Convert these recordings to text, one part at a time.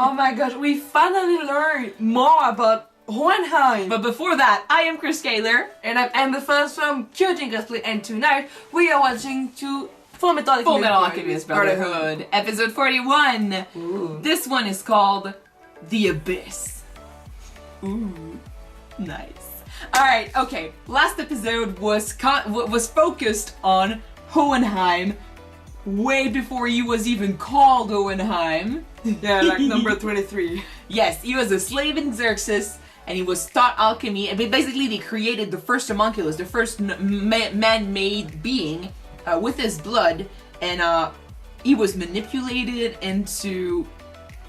Oh my gosh, we finally learned more about Hohenheim. But before that, I am Chris Kaler. And I'm Amber First from Kyojin Cosplay, and tonight we are watching Fullmetal Alchemist Brotherhood, episode 41. Ooh. This one is called The Abyss. Ooh, nice. Alright, okay. Last episode was focused on Hohenheim, way before he was even called Hohenheim. Yeah, like number 23. Yes, he was a slave in Xerxes, and he was taught alchemy. And basically, they created the first homunculus, the first man-made being, with his blood, and he was manipulated into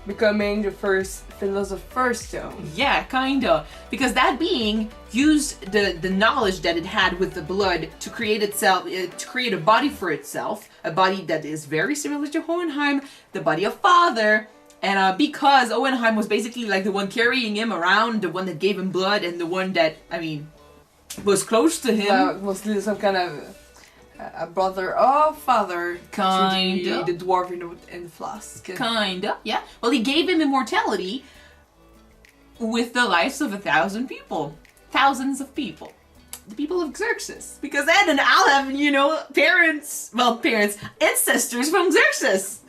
becoming the first Philosopher's Stone. Yeah, kinda. Because that being used the knowledge that it had with the blood to create itself, to create a body for itself, a body that is very similar to Hohenheim, the body of Father. And because Hohenheim was basically like the one carrying him around, the one that gave him blood, and the one that, I mean, was close to him. Was some kind of a brother or father. Kinda. The dwarf in the flask. Kinda, yeah. Well, he gave him immortality with the lives of 1,000 people. Thousands of people. The people of Xerxes. Because Ed and Al have, you know, ancestors from Xerxes.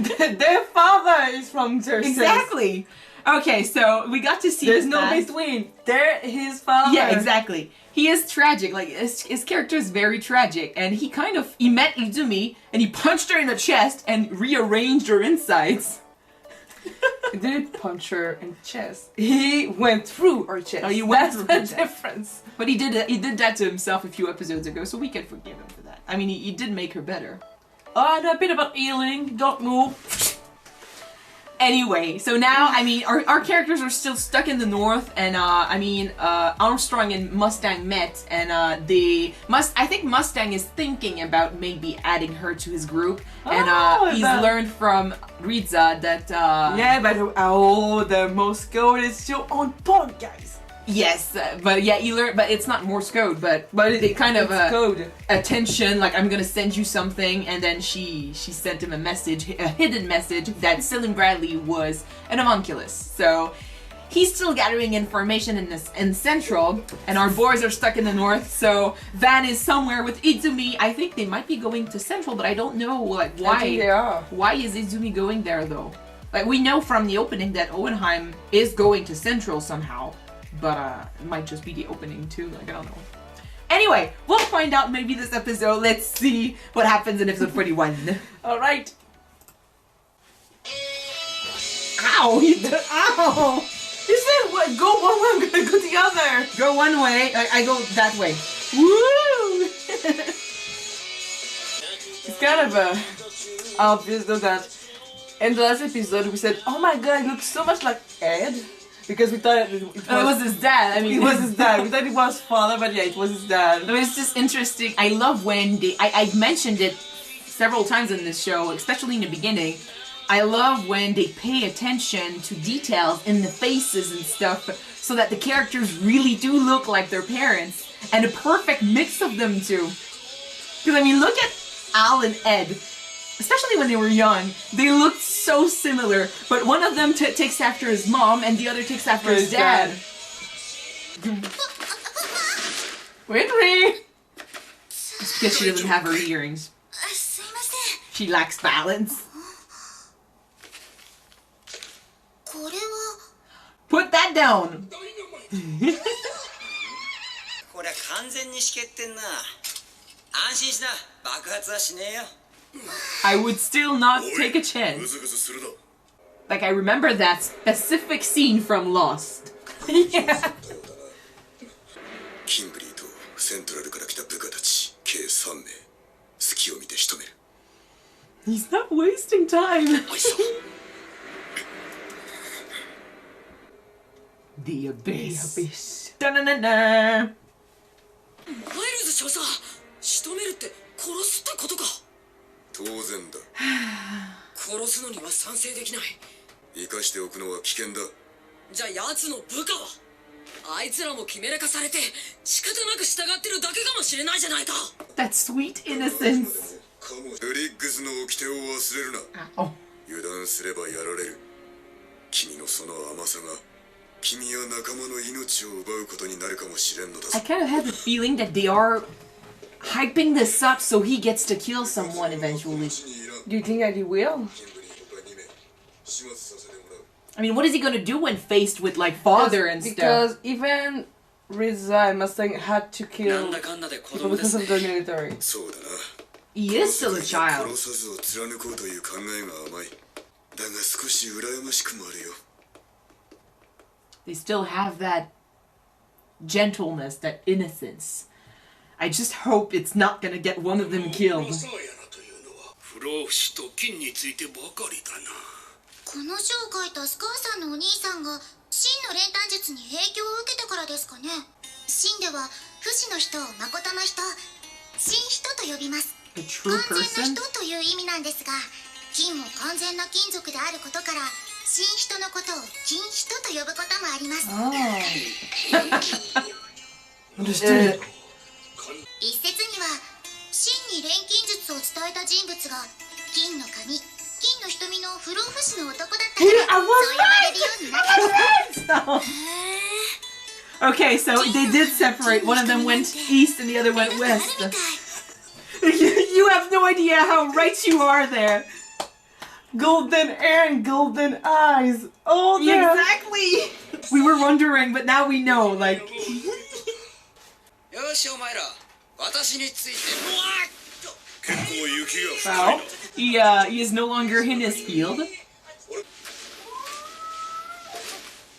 Their father is from Xerxes. Exactly. Okay, so we got to see There's no between. They're his father. Yeah, exactly. He is tragic. Like, his character is very tragic. And he met Izumi, and he punched her in the chest and rearranged her insides. He didn't punch her in the chest. He went through her chest. Oh, you went through the difference. But he did that to himself a few episodes ago, so we can forgive him for that. I mean, he did make her better. Oh, and a bit about healing. Don't move. Anyway, so now, I mean, our characters are still stuck in the north, and Armstrong and Mustang met, and I think Mustang is thinking about maybe adding her to his group, and he's learned from Riza that yeah, but the Morse code is still on point, guys. Yes, but yeah, he learned, but it's not Morse code, but they kind of code attention, like, I'm gonna send you something, and then she sent him a message, a hidden message, that Selim Bradley was an homunculus. So he's still gathering information in Central, and our boys are stuck in the north. So Van is somewhere with Izumi. I think they might be going to Central, but I don't know, like, why. I think they are. Why is Izumi going there though? Like, we know from the opening that Hohenheim is going to Central somehow. But it might just be the opening too, like, I don't know. Anyway, we'll find out maybe this episode. Let's see what happens in episode 41. Alright. Ow! Ow! You said what? Go one way, I'm gonna go the other. Go one way, I go that way. Woo! It's kind of obvious though that in the last episode we said, oh my god, it looks so much like Ed. Because we thought it was his dad. I mean, it was his dad. We thought it was father, but yeah, it was his dad. No, it's just interesting. I love when I've mentioned it several times in this show, especially in the beginning. I love when they pay attention to details in the faces and stuff, so that the characters really do look like their parents, and a perfect mix of them too. Because I mean, look at Al and Ed. Especially when they were young, they looked so similar, but one of them takes after his mom, and the other takes after his dad. Winry! It's because she doesn't have her earrings. She lacks balance. Put that down! I would still not take a chance. Like, I remember that specific scene from Lost. Yeah. He's not wasting time. The Abyss. The Abyss. Da-na-na-na. 当然だ。殺すのには賛成できない。生かしておくのは危険だ。じゃあ奴の部下はあいつらも決めらかされて仕方なく従ってるだけかもしれないじゃないか。 That sweet innocence. ブリッグスの掟を忘れるな。油断すればやられる。君のその甘さが君や仲間の命を奪うことになるかもしれんのだ I ぞ。 kind of have the feeling that they are hyping this up so he gets to kill someone eventually. Do you think that he will? キンブリー他2名始末させてもらう。 I mean, what is he gonna do when faced with, like, father and stuff? Because even Riza and Mustang had to な kill んだかんだで子 people 供で because す of ね。 the military. そうだな。 He is still a 殺 child. さずを貫こうという考えが甘い。だが少し羨ましくもあるよ。 They still have that gentleness, that innocence. I just hope it's not gonna get one of them killed. 不老不死と金についてばかりだな。この書を書いたスカーさんのお兄さんが真の連弾術に影響を受けてからですかね。真では不死の人を誠の人、真人と呼びます。 A true 完全 person? な人という意味なんですが、金も完全な金属であることから真人のことを金人と呼ぶこともあります。 Understood. 一説には真に錬金術を伝えた人物が金の髪、金の瞳の不老不死の男だったから I そう呼ばれるようになった。 Okay, so they did separate. One of them went east and the other went なんかある west. みたい。 You have no idea how right you are there. Golden hair and golden eyes. Oh, yeah. Exactly. We were wondering, but now we know. Like, よしお前ら、私についてもわっと。結構雪が wow, he is no longer in his field.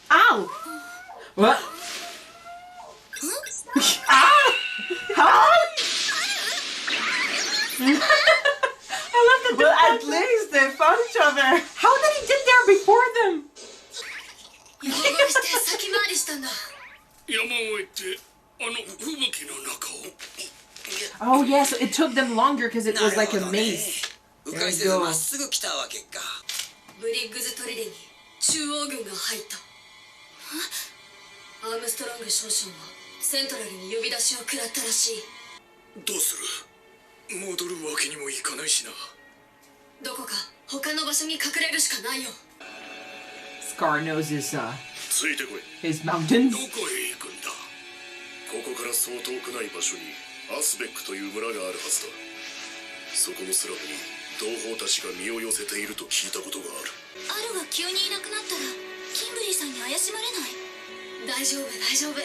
Ow! What? Ah! How? I love that. But at least they found each other. How did he get there before them? 山越えして先回りしたんだ。山越えって吹雪の中を。 Oh yeah, so it took them longer because it was like a maze. 迂回せずまっすぐ来たわけか。ブリッグズ砦に中央軍が入った。アームストロング少将はセントラルに呼び出しを食らったらしい。どうする？戻るわけにもいかないしな。どこか他の場所に隠れるしかないよ。 Scar knows his ついてこい。 his mountains. どこへ行くんだ？ここからそう遠くない場所にアスベックという村があるはずだ。そこのスラムに同胞たちが身を寄せていると聞いたことがある。アルが急にいなくなったらキンブリーさんに怪しまれない。大丈夫大丈夫。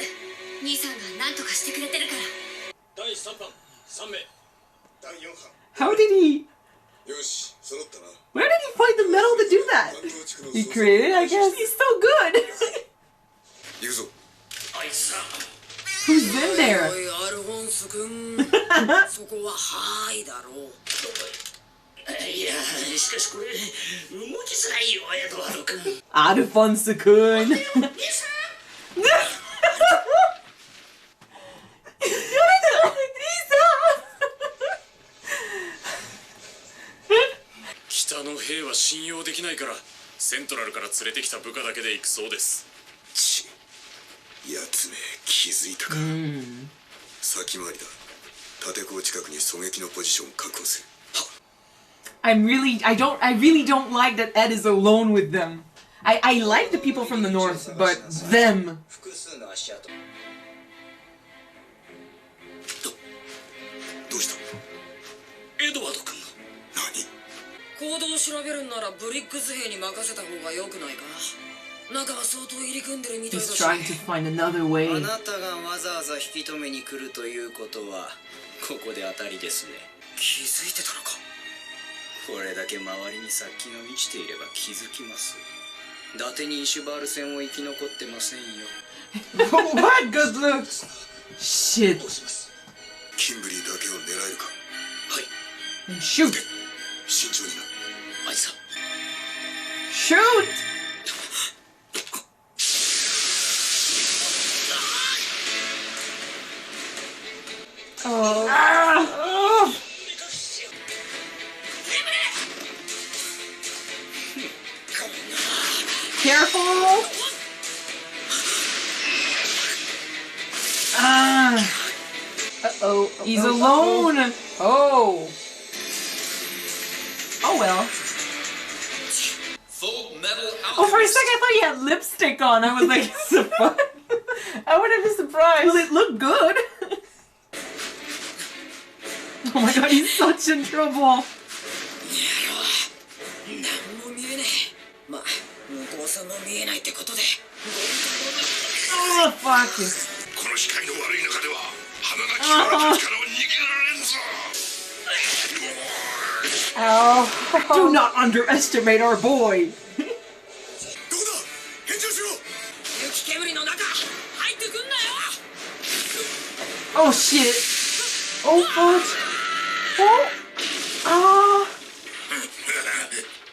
兄さんが何とかしてくれてるから。第3班3名。第4班。 How did he? よし、揃ったな。 Where did he find the metal to do that? He created, I guess. He's so good. 行くぞ。あいつさ。 Who's in there? おい、アルフォンス君。そこははーいだろう。いや、しかしこれ動きづらいよ、エドワード君。 Alfonso-kun. Lisa! 北の兵は信用できないからセントラルから連れてきた部下だけで行くそうです。ち、やつめ気づいたか。先回りだ。立て港近くに狙撃のポジションを確保する。 I really don't like that Ed is alone with them. I like the people from the north, but them. 複数の足跡。どうした？エドワード君。何？行動を調べるならブリックス兵に任せた方が良くないか。中は相当入り組んでるみたいだ He's し。 trying to find another あ way. なたがわざわざ引き止めに来るということはここで当たりですね。気づいてたのか。これだけ周りに殺気が満ちていれば気づきます。伊達にイシュバール戦を生き残ってませんよ。 What good looks. Shit. キンブリーだけを狙えるか。はい。 And shoot. 慎重にな。あいつだ。 Shoot. Oh. Ah. Careful. Ah. Uh-oh. He's alone. Oh. Oh well. Fullmetal Oh, for a second I thought he had lipstick on. I was like, what? I wouldn't be surprised. Well, it looked good. Oh my god, he's such in trouble. 何も見えねえ。まあ、向こうさんも見えないってことで。Oh, fuck. この視界の悪い中では鼻が際立つ力を握られんぞ。 Ow. Do not underestimate our boy. どこだ？返事をしろ。雪煙の中、入ってくんなよ。 Oh shit. Oh, fuck. Oh. Ah.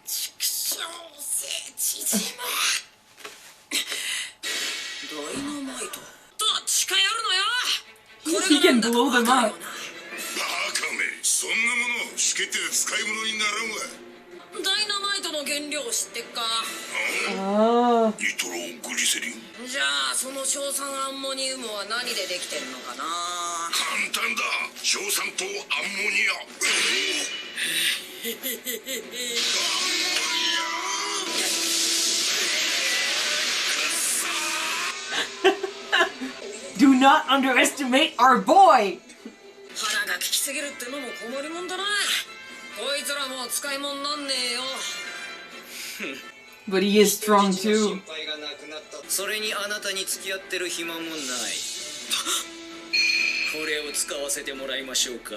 畜生聖地島。ダイナマイト。と近寄るのよ。 He can blow them up. バカめ、そんなものしけって使い物にならんわ。ダイナマイトの原料知ってっか？ Oh. ニトログリセリン。じゃあその硝酸アンモニウムは何でできてんのかな？簡単だ。硝酸とアンモニア。 Do not underestimate our boy. 腹が利きすぎるってのも困りもんだな。こいつらもう使い物なんねえよ。 But he is strong too. それにあなたに付き合ってる暇もない。これを使わせてもらいましょうか。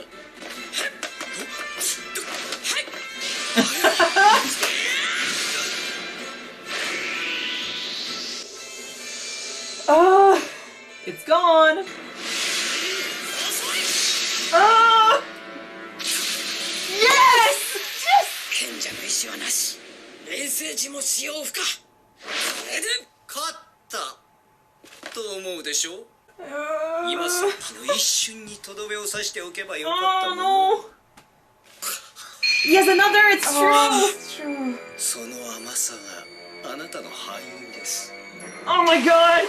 Ah. It's gone. Ah! Yes! 賢者の意志はなし。冷静時も使用不可。これで勝ったと思うでしょ。今さっきの一瞬にとどめを刺しておけばよかった Oh もの。 no! Yes, another. It's Oh, true. it's true. その甘さがあなたの敗因です。 Oh my god!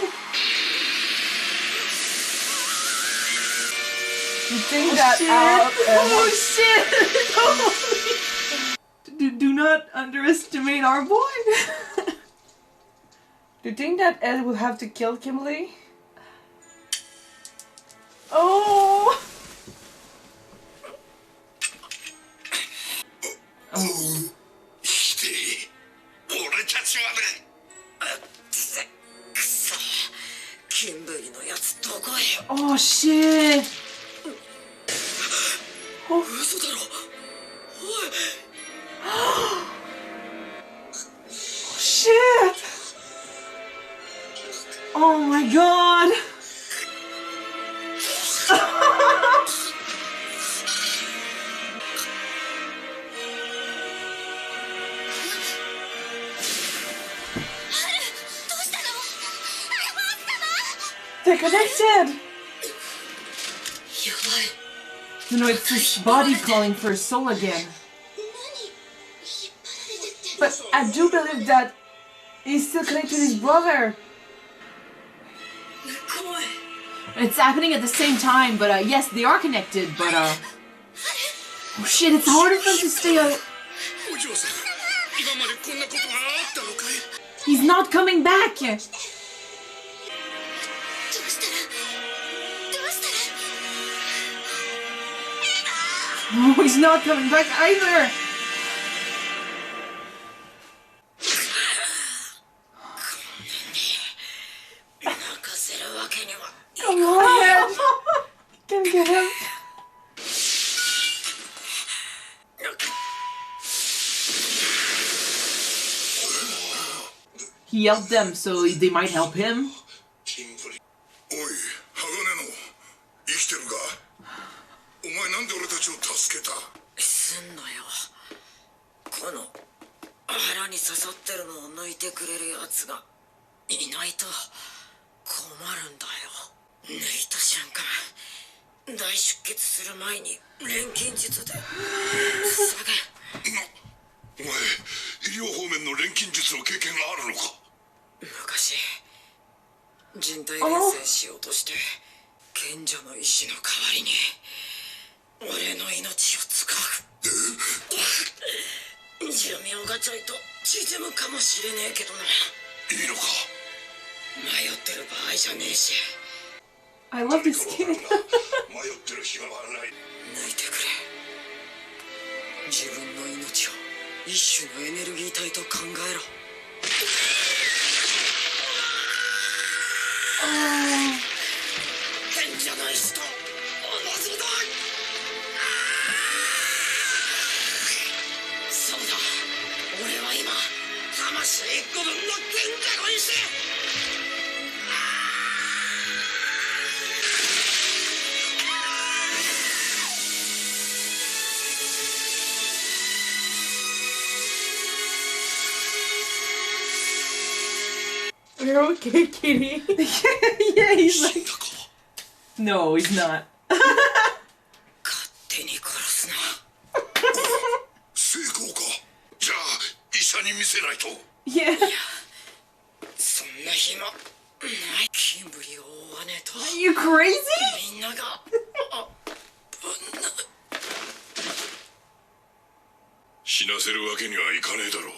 You think that Shit. out? Oh shit! Do not underestimate our boy. Do you think that Ed would have to kill Kimberly? Oh. Oh. ひでえ。俺たちはね。くそ。キンブリのやつどこへ。 Oh shit! 嘘だろ。おい。 Shit! Oh my god! They're connected. No, it's his body calling for his soul again. But I do believe that he's still connected to his brother. It's happening at the same time, but yes, they are connected, but oh shit, it's harder for him to stay out. お嬢さん、今までこんなことがあったのかい。 He's not coming back! どうしたら Oh, he's not coming back either! Come on. Can get him. He helped them, so they might help him. おい、鋼の生きてるか。お前なんで俺たちを助けた。すんのよ。この腹に刺さってるのを抜いてくれるやつがいないと困るんだよ。抜いた瞬間、大出血する前に錬金術で下げ。お前、医療方面の錬金術の経験があるのか。昔人体錬成しようとして賢者の意志の代わりに俺の命を使う。寿命がちょいと縮むかもしれねえけどな。いいのか。迷ってる場合じゃねえし。 I love this kid. 迷ってる暇はない。抜いてくれ。自分の命を一種のエネルギー体と考えろ。賢者の石と同じだ。そうだ、俺は今魂一個分の賢者の石。You're okay, Kitty. Yeah, he's like, no, he's not. 勝手に殺すな。成功か。じゃあ医者に見せないと。 Yeah. そんな暇ない。キンブリを追わねえと。 Are you crazy? みんなが死なせるわけにはいかねえだろう。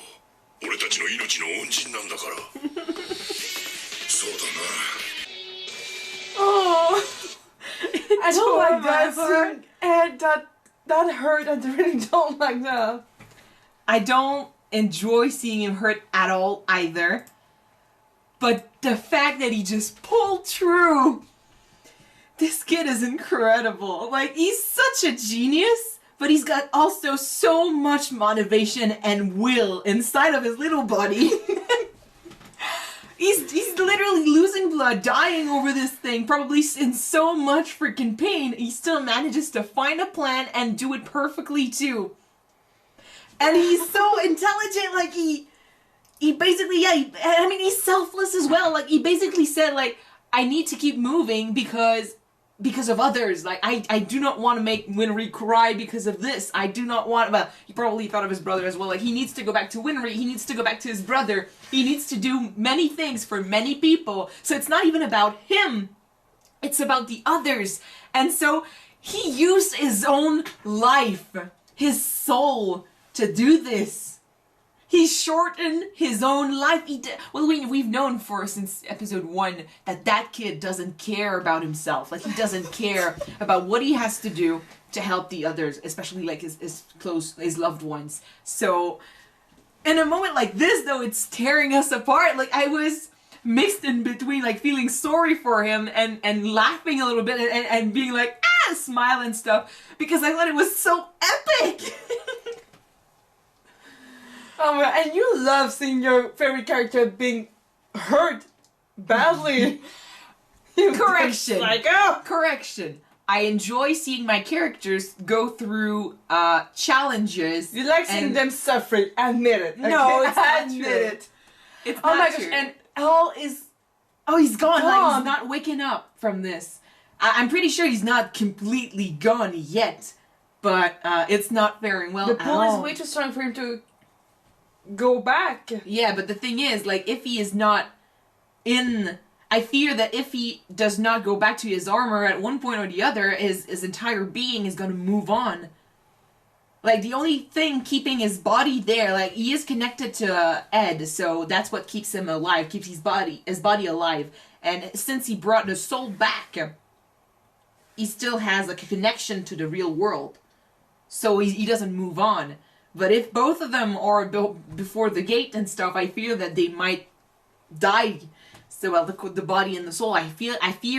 俺たちの命の恩人なんだから。そうだな。 Oh, I don't like that. Traumatizing. Seeing Ed, that hurt. I really don't like that. I don't enjoy seeing him hurt at all either. But the fact that he just pulled through. This kid is incredible. Like, he's such a genius, but he's got also so much motivation and will inside of his little body. He's literally losing blood, dying over this thing, probably in so much freaking pain. He still manages to find a plan and do it perfectly too. And he's so intelligent, like he basically, yeah, I mean, he's selfless as well. Like, he basically said, like, I need to keep moving because of others. Like, I do not want to make Winry cry because of this. I do not want, well, he probably thought of his brother as well. Like, he needs to go back to Winry. He needs to go back to his brother. He needs to do many things for many people. So it's not even about him. It's about the others. And so he used his own life, his soul, to do this. He shortened his own life. Well, we've known since episode 1 that kid doesn't care about himself. Like, he doesn't care about what he has to do to help the others, especially like his loved ones. So, in a moment like this, though, it's tearing us apart. Like, I was mixed in between, like, feeling sorry for him and laughing a little bit and being like, smile and stuff, because I thought it was so epic. Oh, and you love seeing your favorite character being hurt badly. Correction. Psycho. Correction. I enjoy seeing my characters go through challenges. You like seeing them suffering. Admit it. No, okay? it's not Admit true. it. It's Oh not my true. gosh, and Al is... Oh, he's gone. Like, Gone. he's not waking up from this. I'm pretty sure he's not completely gone yet, but it's not faring well The at pool all. is way too strong for him to go back. Yeah, but the thing is, like, if he is not in... I fear that if he does not go back to his armor at one point or the other, his entire being is going to move on. Like, the only thing keeping his body there, like, he is connected to Ed, so that's what keeps him alive, keeps his body alive. And since he brought the soul back, he still has, like, a connection to the real world. So he doesn't move on. But if both of them are before the gate and stuff, I fear that they might die. So, well, the body and the soul, I fear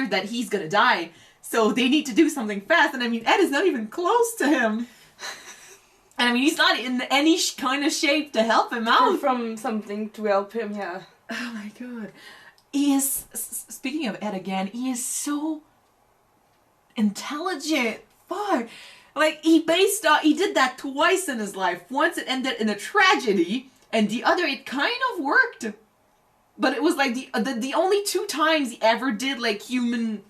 that he's gonna die. So they need to do something fast. And I mean, Ed is not even close to him. And I mean, he's not in any kind of shape to help him out. From something to help him, yeah. Oh my god. He is, speaking of Ed again, he is so intelligent. Fuck. Like, he did that twice in his life. Once it ended in a tragedy, and the other, it kind of worked. But it was like the only 2 times he ever did, like, human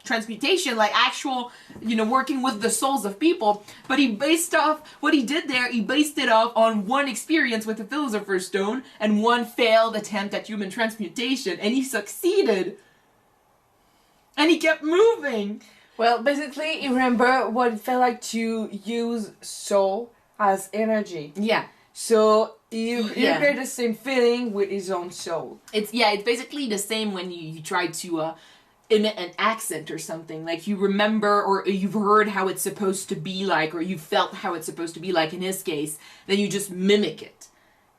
transmutation, like actual, working with the souls of people. But he based off, what he did there, he based it off on one experience with the Philosopher's Stone and one failed attempt at human transmutation. And he succeeded. And he kept moving. Well, basically, you remember what it felt like to use soul as energy. Yeah. So you create the same feeling with his own soul. It's basically the same when you try to emit an accent or something. Like you remember or you've heard how it's supposed to be like, or you felt how it's supposed to be like in his case, then you just mimic it.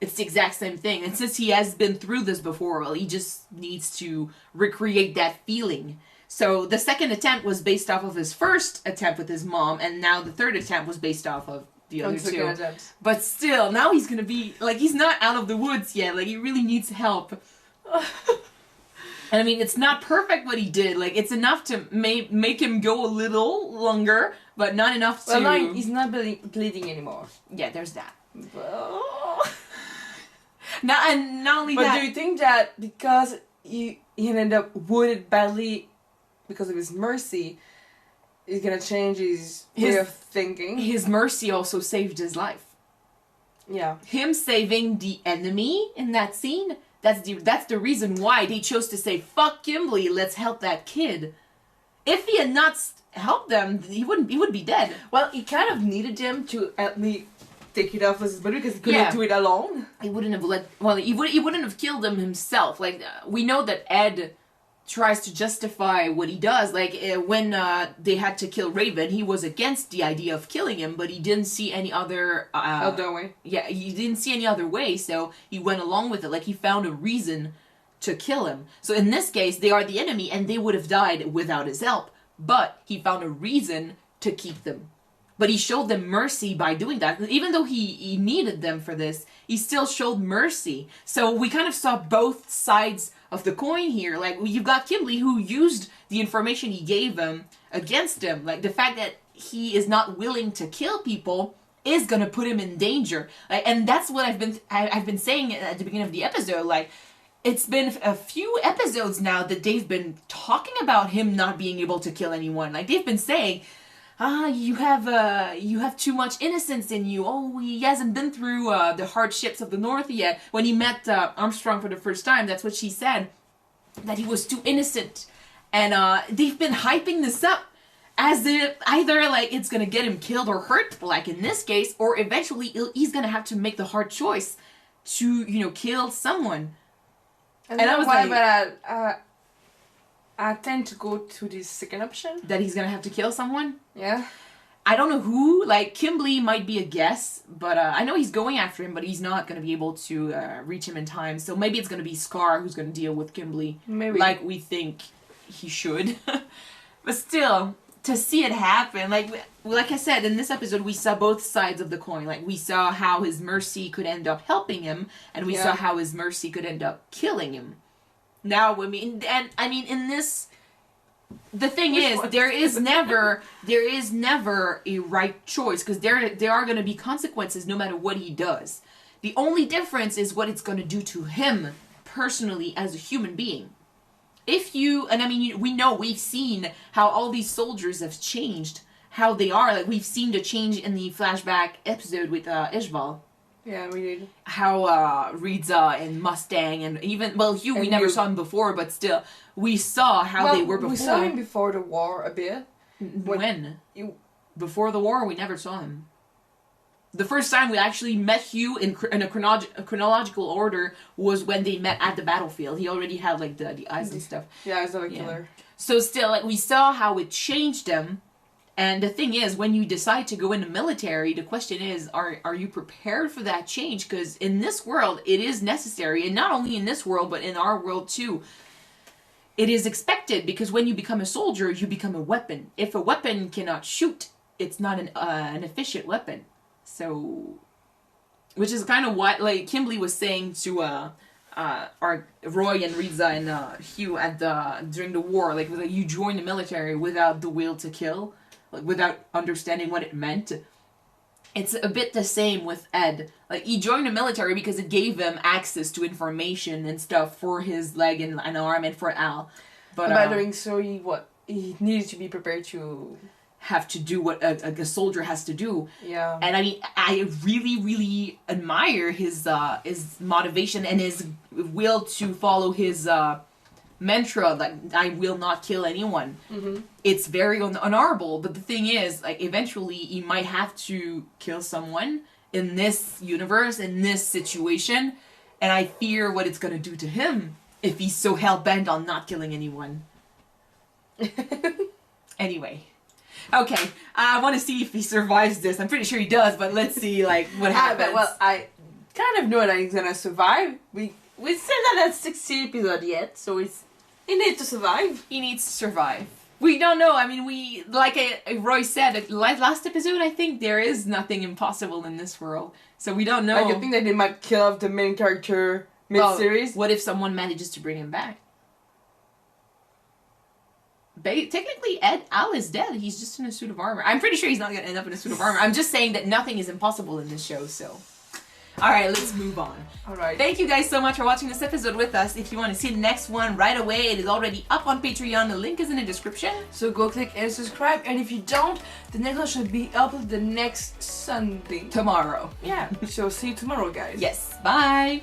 It's the exact same thing. And since he has been through this before, well, he just needs to recreate that feeling. So the second attempt was based off of his first attempt with his mom, and now the third attempt was based off of the other two. But still, now he's gonna be, like, he's not out of the woods yet. Like, he really needs help. And I mean, it's not perfect what he did. Like, it's enough to make him go a little longer, but not enough to... Well, no, he's not bleeding anymore. Yeah, there's that. Oh. And not only but that... But do you think that because he ended up wounded badly because of his mercy, he's gonna change his way of thinking? His mercy also saved his life. Yeah. Him saving the enemy in that scene, that's the reason why they chose to say, fuck Gimli, let's help that kid. If he had not helped them, he would be dead. Well, he kind of needed him to help me take it off his body because he couldn't do it alone. He wouldn't have he wouldn't have killed him himself. Like, we know that Ed tries to justify what he does. Like, when they had to kill Raven, he was against the idea of killing him, but he didn't see any other... other way. Yeah, he didn't see any other way, so he went along with it. Like, he found a reason to kill him. So in this case, they are the enemy, and they would have died without his help. But he found a reason to keep them. But he showed them mercy by doing that. Even though he needed them for this, he still showed mercy. So we kind of saw both sides of the coin here. Like, you've got Gimli, who used the information he gave him against him. Like, the fact that he is not willing to kill people is gonna put him in danger. Like, and that's what I've been saying at the beginning of the episode. Like, it's been a few episodes now that they've been talking about him not being able to kill anyone. Like, they've been saying, you have too much innocence in you. Oh, he hasn't been through the hardships of the North yet. When he met Armstrong for the first time, that's what she said, that he was too innocent. And they've been hyping this up as if either, like, it's gonna get him killed or hurt, like in this case, or eventually he's gonna have to make the hard choice to, kill someone. And I was like, but I tend to go to the second option. That he's gonna have to kill someone? Yeah. I don't know who. Like, Gimli might be a guess, but I know he's going after him, but he's not gonna be able to reach him in time. So maybe it's gonna be Scar who's gonna deal with Gimli. Maybe. Like we think he should. But still, to see it happen, like I said, in this episode, we saw both sides of the coin. Like, we saw how his mercy could end up helping him, and we saw how his mercy could end up killing him. Now, in this, the thing is, there is never a right choice, because there are going to be consequences no matter what he does. The only difference is what it's going to do to him personally as a human being. We've seen how all these soldiers have changed, how they are. Like, we've seen the change in the flashback episode with Ishval. Yeah, we did. How Riza and Mustang and even, well, Hugh, we never saw him before, but still, we saw how they were before. We saw him before the war a bit. When? Before the war, we never saw him. The first time we actually met Hugh in a chronological order was when they met at the battlefield. He already had, like, the eyes and stuff. Yeah, eyes of a killer. So still, like, we saw how it changed him. And the thing is, when you decide to go in the military, the question is, are you prepared for that change? Because in this world, it is necessary. And not only in this world, but in our world too. It is expected, because when you become a soldier, you become a weapon. If a weapon cannot shoot, it's not an efficient weapon. So, which is kind of what, like, Gimli was saying to our Roy and Riza and Hugh during the war. Like, you join the military without the will to kill. Without understanding what it meant. It's a bit the same with Ed. Like, he joined the military because it gave him access to information and stuff for his leg and arm and for Al. But by doing so, he needed to be prepared to have to do what a soldier has to do. Yeah. And I mean, I really, really admire his motivation and his will to follow his mantra, like, I will not kill anyone. Mm-hmm. It's very honorable, but the thing is, like, eventually he might have to kill someone in this universe, in this situation, and I fear what it's gonna do to him if he's so hell-bent on not killing anyone. Anyway. Okay, I want to see if he survives this. I'm pretty sure he does, but let's see, like, what happens. Well, I kind of know that he's gonna survive. We said that at 60 episode yet, so he needs to survive. He needs to survive. We don't know. I mean, Roy said, last episode, I think there is nothing impossible in this world. So we don't know. Like, I think that they might kill off the main character mid-series. What if someone manages to bring him back? Technically, Al is dead. He's just in a suit of armor. I'm pretty sure he's not going to end up in a suit of armor. I'm just saying that nothing is impossible in this show, so... Alright, let's move on. Alright. Thank you guys so much for watching this episode with us. If you want to see the next one right away, it is already up on Patreon. The link is in the description. So go click and subscribe. And if you don't, the next one should be up the next Sunday. Tomorrow. Yeah. So see you tomorrow, guys. Yes. Bye.